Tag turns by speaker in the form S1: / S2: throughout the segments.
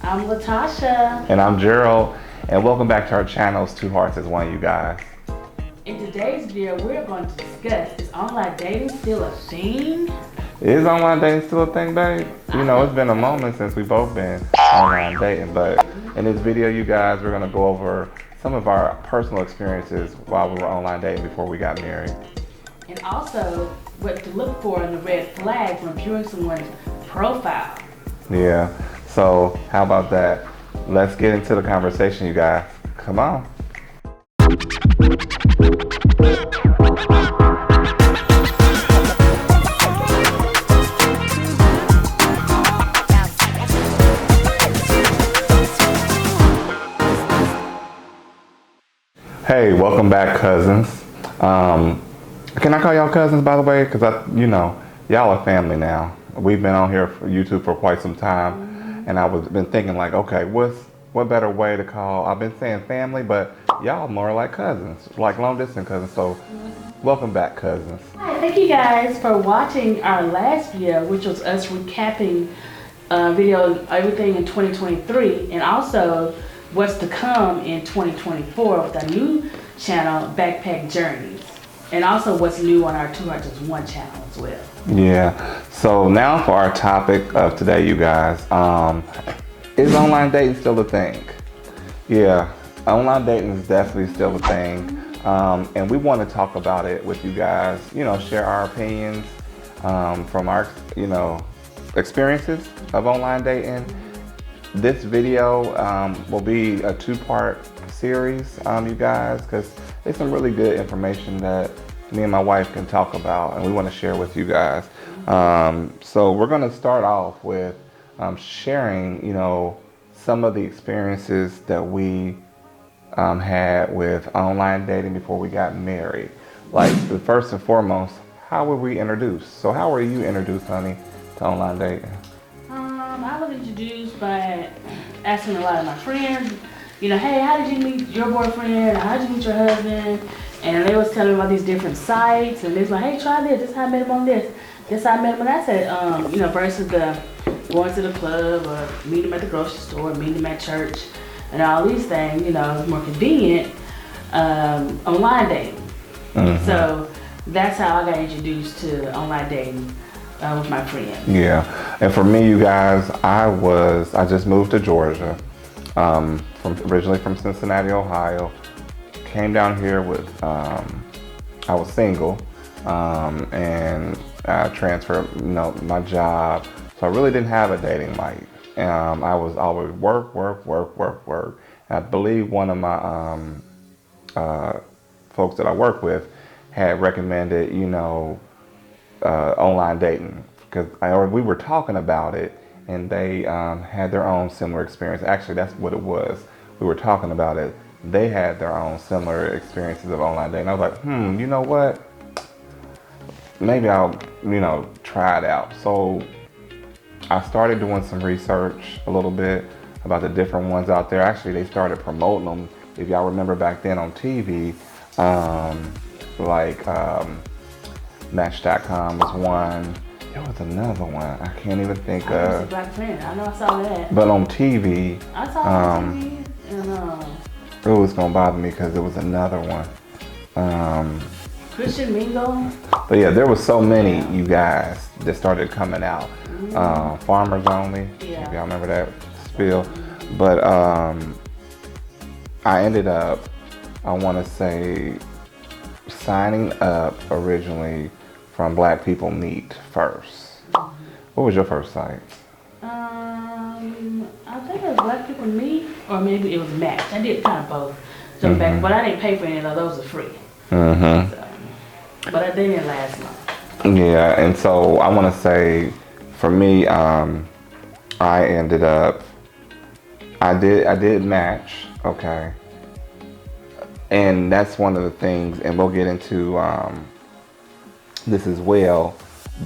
S1: I'm Tasha.
S2: And I'm Gerald. And welcome back to our channels, Two Hearts as One, you guys.
S1: In today's video, we're going to discuss, is online dating still a thing?
S2: Is online dating still a thing, babe? You know, it's been a moment since we both been online dating, but in this video, you guys, we're gonna go over some of our personal experiences while we were online dating before we got married.
S1: And also, what to look for in the red flags when viewing someone's profile.
S2: Yeah, so how about that? Let's get into the conversation, you guys. Come on. Hey, welcome back, cousins. Can I call y'all cousins, by the way? Because y'all are family now. We've been on here for YouTube for quite some time, and been thinking like, okay, what better way to call? I've been saying family, but y'all more like cousins, like long distance cousins. So, welcome back, cousins.
S1: Hi, thank you guys for watching our last video, which was us recapping everything in 2023, and also what's to come in 2024 with our new channel, Backpack Journeys, and also what's new on our Two Hearts as One channel as well.
S2: Yeah. So now for our topic of today, you guys. Is online dating still a thing? Yeah, online dating is definitely still a thing. And we want to talk about it with you guys, share our opinions from our, experiences of online dating. This video will be a two-part series, you guys, because there's some really good information that me and my wife can talk about, and we want to share with you guys. So we're going to start off with sharing, some of the experiences that we had with online dating before we got married. Like, the first and foremost, how were we introduced? So how were you introduced, honey, to online dating?
S1: I was introduced by asking a lot of my friends, hey, how did you meet your boyfriend? How did you meet your husband? And they was telling me about these different sites, and they was like, hey, try this. This is how I met him on this. This is how I met him on that. I said, versus the going to the club or meeting him at the grocery store, meeting him at church, and all these things, it's more convenient online dating.
S2: Mm-hmm.
S1: So that's how I got introduced to online dating with my friends.
S2: Yeah, and for me, you guys, I just moved to Georgia, originally from Cincinnati, Ohio. Came down here with, I was single, and I transferred, my job. So I really didn't have a dating life. I was always work. I believe one of my folks that I work with had recommended, online dating, because we were talking about it, and they had their own similar experience. Actually, that's what it was. We were talking about it. They had their own similar experiences of online dating. I was like, you know what? Maybe I'll, try it out. So I started doing some research a little bit about the different ones out there. Actually, they started promoting them. If y'all remember back then on TV, Match.com was one. There was another one. I can't even think of.
S1: Black Friend. I know I saw that.
S2: But on TV.
S1: I saw it on TV. And,
S2: it was gonna bother me because there was another one.
S1: Christian Mingle.
S2: But yeah, there was so many, you guys, that started coming out. Farmers Only.
S1: Yeah.
S2: If y'all remember that spiel. But I ended up, I want to say, signing up originally from Black People Meet first. What was your first site?
S1: I think it was Black People Meet, or maybe it was Match. I did kind of both. So back, but I didn't pay for any of those. Are free. So, but they didn't last long.
S2: Yeah, and so I want to say, for me, I ended up, I did Match, okay, and that's one of the things, and we'll get into this as well.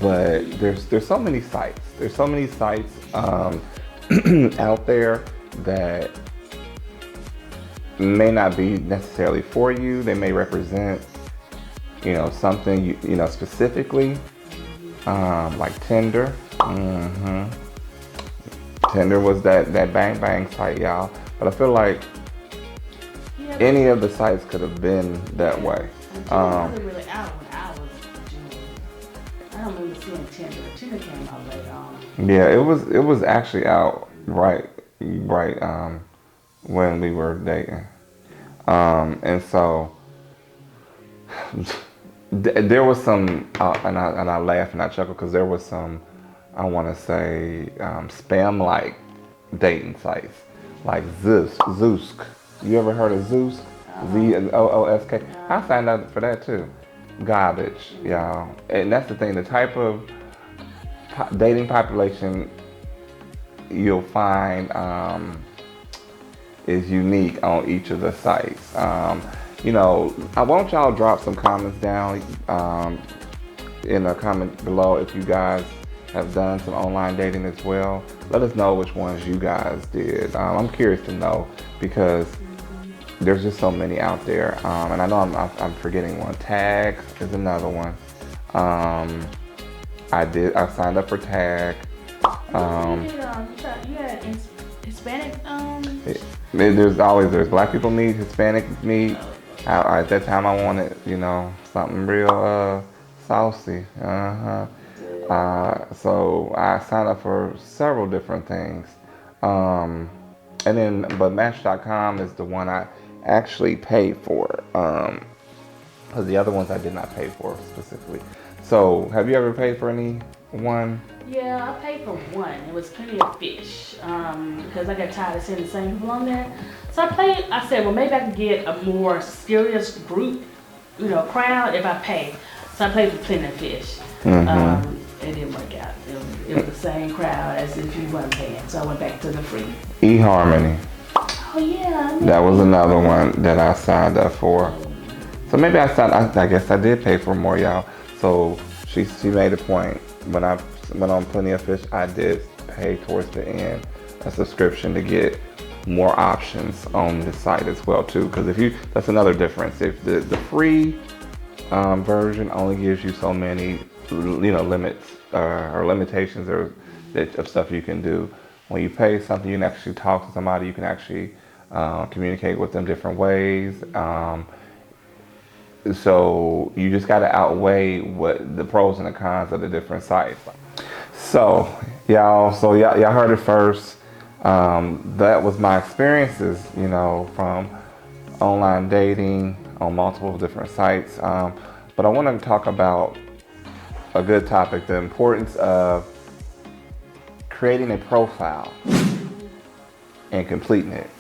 S2: But there's so many sites. There's so many sites out there that may not be necessarily for you. They may represent, something specifically, like Tinder. Tinder was that bang bang site, y'all. But I feel like
S1: Yeah,
S2: any of the sites could have been that way.
S1: Tinder wasn't really out when I was junior. I don't remember seeing Tinder. Tinder came out later on.
S2: Yeah, it was actually out right when we were dating. And so there was some, and I laugh and I chuckle because there was some, I want to say, spam-like dating sites, like Zoosk. You ever heard of Zoosk? Zoosk. I signed up for that too. Garbage, y'all. And that's the thing. The type of dating population you'll find is unique on each of the sites. I want y'all drop some comments down in the comment below if you guys have done some online dating as well. Let us know which ones you guys did. I'm curious to know because there's just so many out there. And I know I'm forgetting one. Tag is another one. I signed up for Tag.
S1: You had Hispanic.
S2: There's Black people meet, Hispanic meet. At that time, I wanted something real saucy. So I signed up for several different things, but Match.com is the one I actually paid for. Because the other ones I did not pay for specifically. So, have you ever paid for any one?
S1: Yeah, I paid for one. It was Plenty of Fish because I got tired of seeing the same people on there. So I said, well, maybe I can get a more serious group, crowd if I pay. So I paid for Plenty of Fish. It didn't work out. It was the same crowd as if you weren't paying. So I went back to the free.
S2: eHarmony.
S1: Oh yeah.
S2: That was another one that I signed up for. So maybe I guess I did pay for more, y'all. So she made a point. When I went on Plenty of Fish, I did pay towards the end a subscription to get more options on the site as well too. Because that's another difference. If the free version only gives you so many, limits or limitations of stuff you can do. When you pay something, you can actually talk to somebody. You can actually communicate with them different ways. So you just got to outweigh what the pros and the cons of the different sites. So y'all heard it first. That was my experiences, from online dating on multiple different sites. But I want to talk about a good topic, the importance of creating a profile and completing it.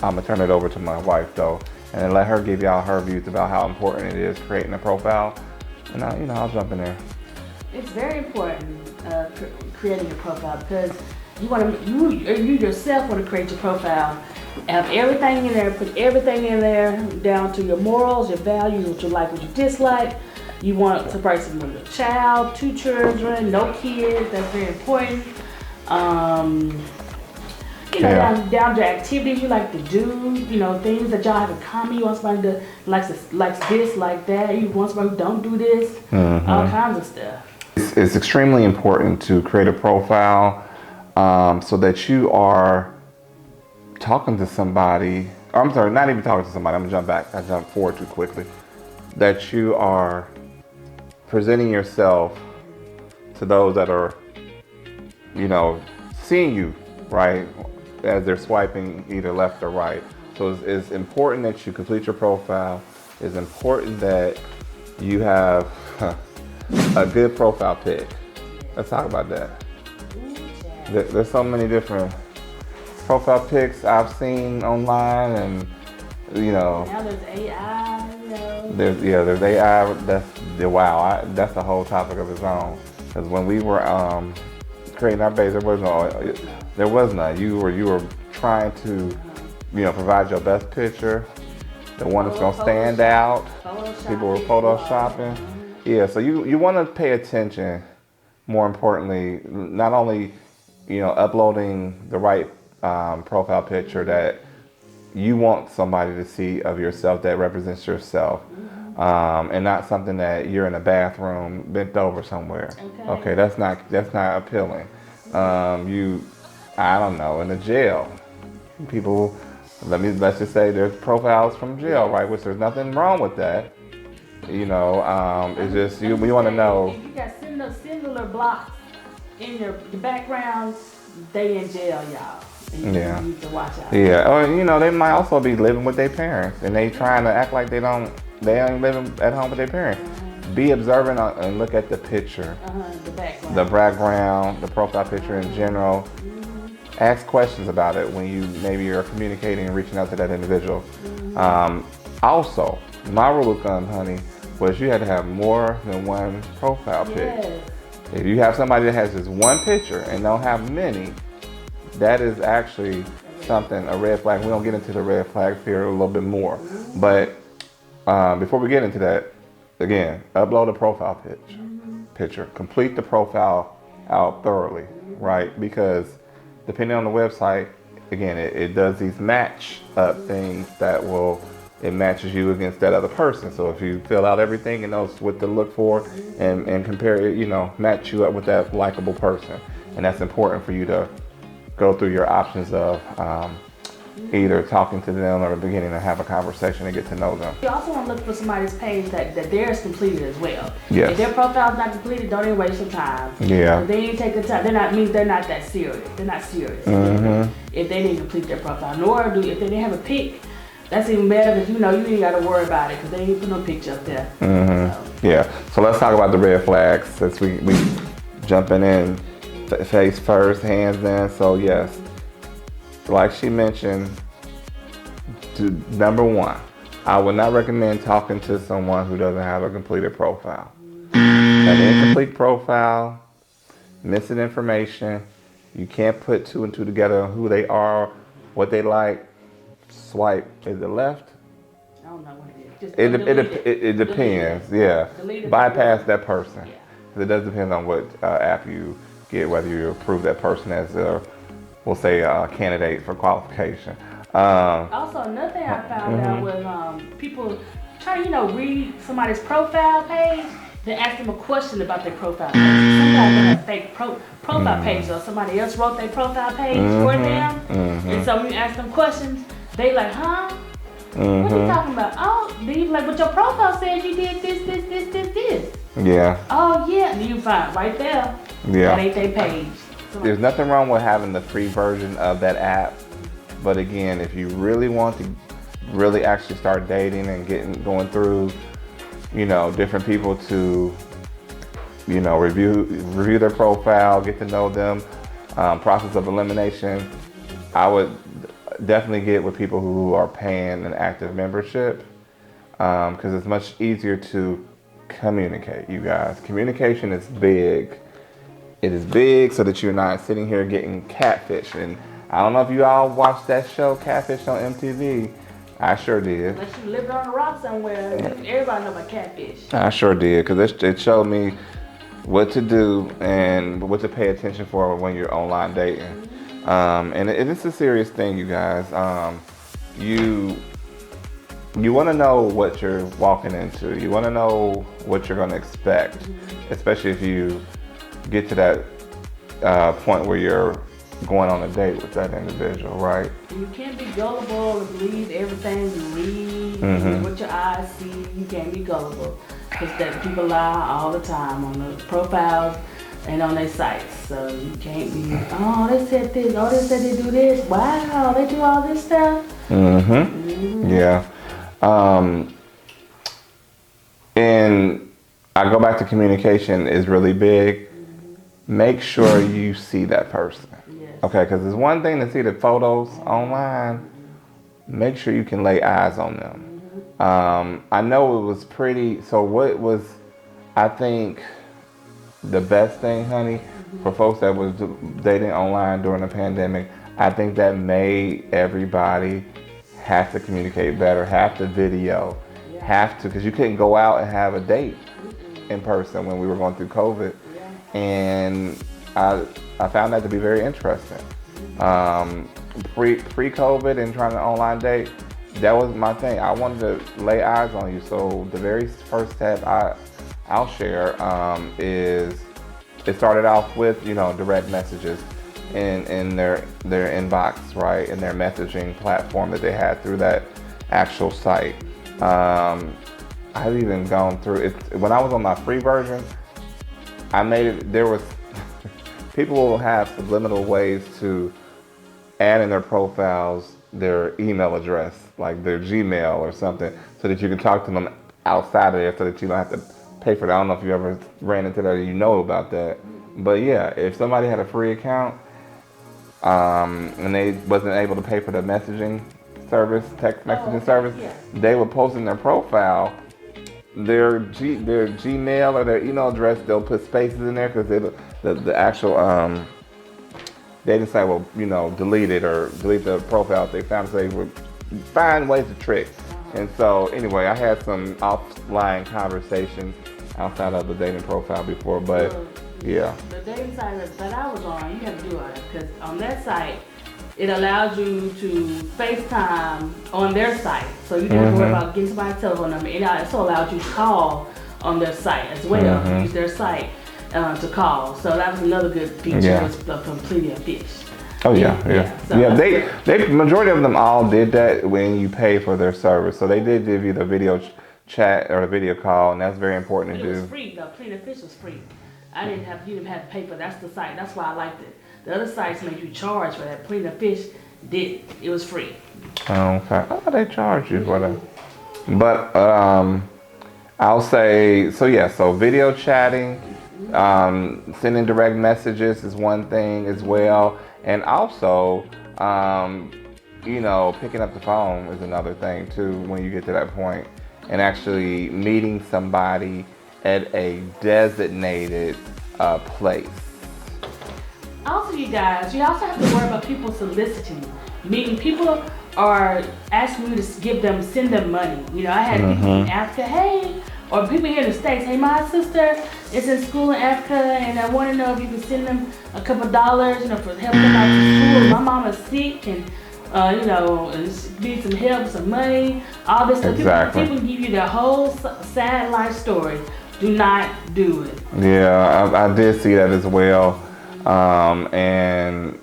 S2: I'm gonna turn it over to my wife though, and let her give y'all her views about how important it is creating a profile. And I'll jump in there.
S1: It's very important creating a profile because you yourself want to create your profile, have everything in there, put everything in there down to your morals, your values, what you like, what you dislike. You want the person with a child, 2 children, no kids. That's very important. Down to activities you like to do, things that y'all have in common. You want somebody that likes this, like that. You want somebody who don't do this, all kinds of stuff.
S2: It's extremely important to create a profile so that you are talking to somebody. Or I'm sorry, not even talking to somebody. I'm gonna jump back. I jumped forward too quickly. That you are presenting yourself to those that are, seeing you, right? As they're swiping either left or right. So it's important that you complete your profile. It's important that you have a good profile pic. Let's talk about that. There's so many different profile pics I've seen online, and
S1: Now there's AI.
S2: There's AI. That's a whole topic of its own. Because when we were creating our base, there was none. You were trying to, provide your best picture, the one that's gonna stand out. People were photoshopping. Yeah, so you want to pay attention. More importantly, not only uploading the right profile picture that you want somebody to see of yourself that represents yourself, and not something that you're in a bathroom bent over somewhere. Okay, that's not appealing. I don't know, in the jail. People, let's just say there's profiles from jail, right? Which there's nothing wrong with that. It's just we want to know.
S1: If you got similar blocks in your background, they in jail, y'all. And you need to watch out.
S2: Yeah, or they might also be living with their parents, and they trying to act like they ain't living at home with their parents. Be observant and look at the picture, the background, the profile picture in general. Ask questions about it when you're communicating and reaching out to that individual. Also, my rule of thumb, honey, was you had to have more than one profile pic. If you have somebody that has just one picture and don't have many, that is actually a red flag. We don't get into the red flags here a little bit more. But before we get into that, again, upload a profile picture. Complete the profile out thoroughly, right? Because depending on the website, again, it does these match up things that it matches you against that other person. So if you fill out everything and knows what to look for and compare it, match you up with that likable person. And that's important for you to go through your options of either talking to them or beginning to have a conversation and get to know them.
S1: You also want to look for somebody's page that theirs completed as well.
S2: Yes.
S1: If their profile's not completed, don't even waste your time.
S2: Yeah.
S1: If they didn't take the time, they're not that serious. They're not serious. If they didn't complete their profile, if they didn't have a pic, that's even better because you ain't got to worry about it because they ain't put no picture up there.
S2: Yeah. So let's talk about the red flags since we jumping in face first, hands then. So yes, like she mentioned, number one, I would not recommend talking to someone who doesn't have a completed profile. An incomplete profile, missing information. You can't put two and two together on who they are, what they like. Swipe. Is it left?
S1: I don't know what it is.
S2: It depends. Yeah. Bypass that person. It does depend on what app you get, whether you approve that person as we'll say a candidate for qualification.
S1: Also, another thing I found out was people try to read somebody's profile page. Then ask them a question about their profile page. Sometimes they have fake profile page, or somebody else wrote their profile page for them. And so when you ask them questions, they like, huh? What are you talking about? Oh, then you like, but your profile says you did this.
S2: Yeah.
S1: Oh yeah, and you find right there.
S2: Yeah.
S1: That ain't their page.
S2: There's nothing wrong with having the free version of that app, but again, if you really want to really actually start dating and going through, different people to, review their profile, get to know them, process of elimination, I would definitely get with people who are paying an active membership, because it's much easier to communicate, you guys. Communication is big. It is big so that you're not sitting here getting catfish. And I don't know if you all watched that show, Catfish, on MTV. I sure did.
S1: Unless you lived on a rock somewhere, everybody know about catfish.
S2: I sure did, because it showed me what to do and what to pay attention for when you're online dating. And it's a serious thing, you guys. You want to know what you're walking into. You want to know what you're going to expect, especially if you get to that point where you're going on a date with that individual, right?
S1: And you can't be gullible and believe everything you read, what your eyes see. You can't be gullible because that people lie all the time on the profiles and on their sites. So you can't be, they said this, they said they do this. Wow, they do all this stuff.
S2: Yeah. And I go back to communication is really big. Make sure you see that person. Yes. Okay, because it's one thing to see the photos online. Make sure you can lay eyes on them. I know it was pretty, so what was, I think, the best thing, honey, for folks that was dating online during the pandemic, I think that made everybody have to communicate better, have to video, have to, because you couldn't go out and have a date in person when we were going through COVID. And I found that to be very interesting. Pre-COVID and trying to online date, that was my thing. I wanted to lay eyes on you. So the very first step I'll share is, it started off with, direct messages. in their inbox, right, in their messaging platform that they had through that actual site. I've even gone through it when I was on my free version. I made it. There was people will have subliminal ways to add in their profiles their email address, like their Gmail or something, so that you can talk to them outside of there, so that you don't have to pay for that. I don't know if you ever ran into that or you know about that. But yeah, if somebody had a free account and they wasn't able to pay for the messaging service, text messaging service, they would post in their profile their Gmail or their email address. They'll put spaces in there because the actual they decide, well, delete it or delete the profile if they found, so they would find ways to trick. And so anyway, I had some offline conversations outside of the dating profile before, but yeah.
S1: The dating site that I was on, you have to do all that, because on that site, it allows you to FaceTime on their site. So you don't have to worry about getting somebody's telephone number. It also allows you to call on their site as well. Use their site to call. So that was another good feature, was completing a fish.
S2: Oh yeah. So they majority of them all did that when you pay for their service. So they did give you the video chat or the video call, and that's very important to do.
S1: It was free though. Plenty of Fish was free. You didn't have to pay for it. That's the site. That's why I liked it. The other sites make you charge for that. Plenty of Fish did. It was free.
S2: Okay. Oh, they charge you for that. But I'll say so. Yeah. So video chatting, sending direct messages is one thing as well, and also picking up the phone is another thing too when you get to that point, and actually meeting somebody at a designated place.
S1: Also, you guys, you also have to worry about people soliciting. Meaning people are asking you to send them money. I had people in Africa, hey, or people here in the States, hey, my sister is in school in Africa and I want to know if you can send them a couple $, for helping them out to school. My mom is sick and need some help, some money, all this stuff.
S2: Exactly.
S1: People give you their whole sad life story. Do not do it.
S2: Yeah, I did see that as well. And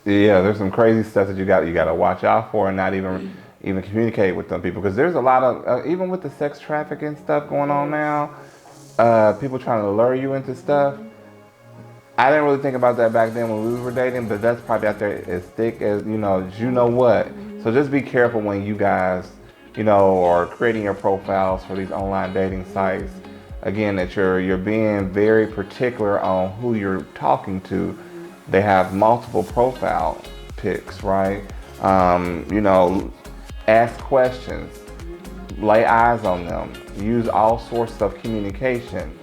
S2: yeah, there's some crazy stuff that you got to watch out for and not even communicate with them people, because there's a lot of even with the sex trafficking stuff going on now, people trying to lure you into stuff. I didn't really think about that back then when we were dating, but that's probably out there as thick as what. So just be careful when you guys are creating your profiles for these online dating sites. Again, that you're being very particular on who you're talking to. They have multiple profile pics, right? Ask questions, lay eyes on them, use all sorts of communication,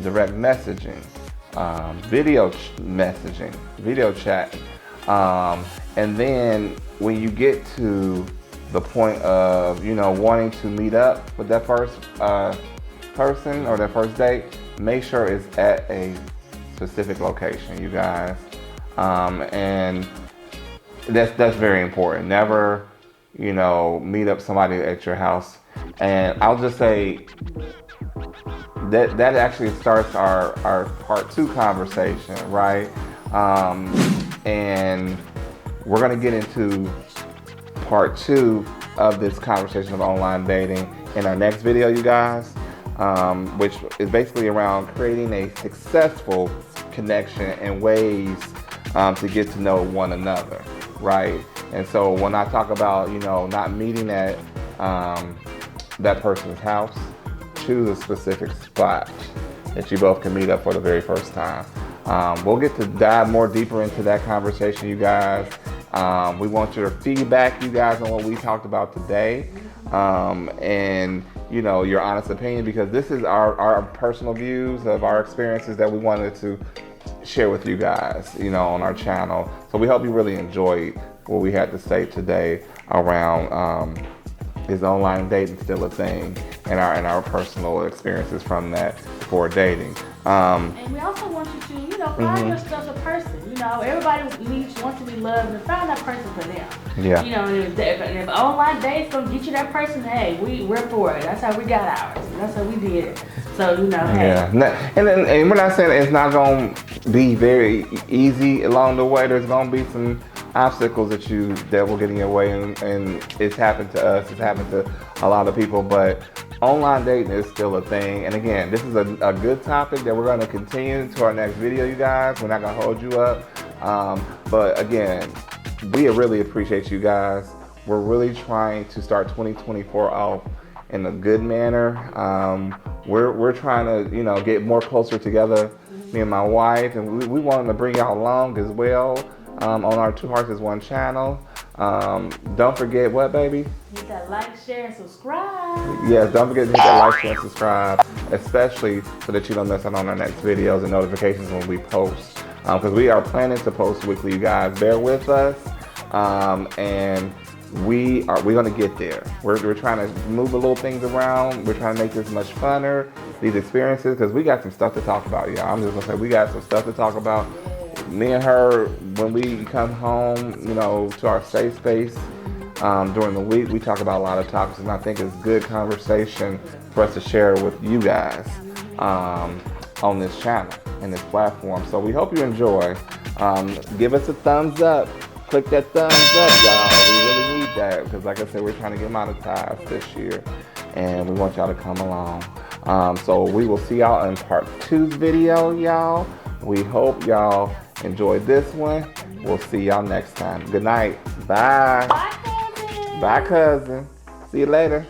S2: direct messaging, video messaging, video chat, and then when you get to the point of wanting to meet up with that first person or their first date, make sure it's at a specific location, you guys, and that's very important. Never meet up somebody at your house. And I'll just say that actually starts our part 2 conversation, right? And we're gonna get into part 2 of this conversation of online dating in our next video, you guys. Which is basically around creating a successful connection and ways to get to know one another, right? And so when I talk about, not meeting at that person's house, choose a specific spot that you both can meet up for the very first time. We'll get to dive more deeper into that conversation, you guys. We want your feedback, you guys, on what we talked about today. And your honest opinion, because this is our personal views of our experiences that we wanted to share with you guys, on our channel. So we hope you really enjoyed what we had to say today around is online dating still a thing, and our personal experiences from that for dating.
S1: And we also want you to, find your special person. Everybody wants to be loved, and find that person for them.
S2: Yeah.
S1: And if online dates gonna get you that person, hey, we're for it. That's how we got ours. That's how we did it. So, you know, hey.
S2: Yeah, and we're not saying it's not going to be very easy along the way. There's going to be some obstacles that will get in your way, and it's happened to us. It's happened to a lot of people, but online dating is still a thing. And again, this is a good topic that we're going to continue to our next video, you guys. We're not going to hold you up. But again, we really appreciate you guys. We're really trying to start 2024 off in a good manner. We're trying to, you know, get more closer together, me and my wife, and we wanted to bring y'all along as well on our Two Hearts is One channel. Don't forget what, baby?
S1: Hit that like, share, and subscribe.
S2: Yes, don't forget to hit that like, share, and subscribe, especially so that you don't miss out on our next videos and notifications when we post. Because we are planning to post weekly, you guys. Bear with us, and we're gonna get there. We're trying to move a little things around. We're trying to make this much funner, these experiences, because we got some stuff to talk about, y'all. I'm just gonna say we got some stuff to talk about. Me and her, when we come home, you know, to our safe space during the week, we talk about a lot of topics, and I think it's good conversation for us to share with you guys on this channel and this platform. So we hope you enjoy. Give us a thumbs up. Click that thumbs up, y'all. We really need that because, like I said, we're trying to get monetized this year, and we want y'all to come along. So we will see y'all in part 2's video, y'all. We hope y'all enjoyed this one. We'll see y'all next time. Good night. Bye.
S1: Bye, cousin.
S2: Bye, cousin. See you later.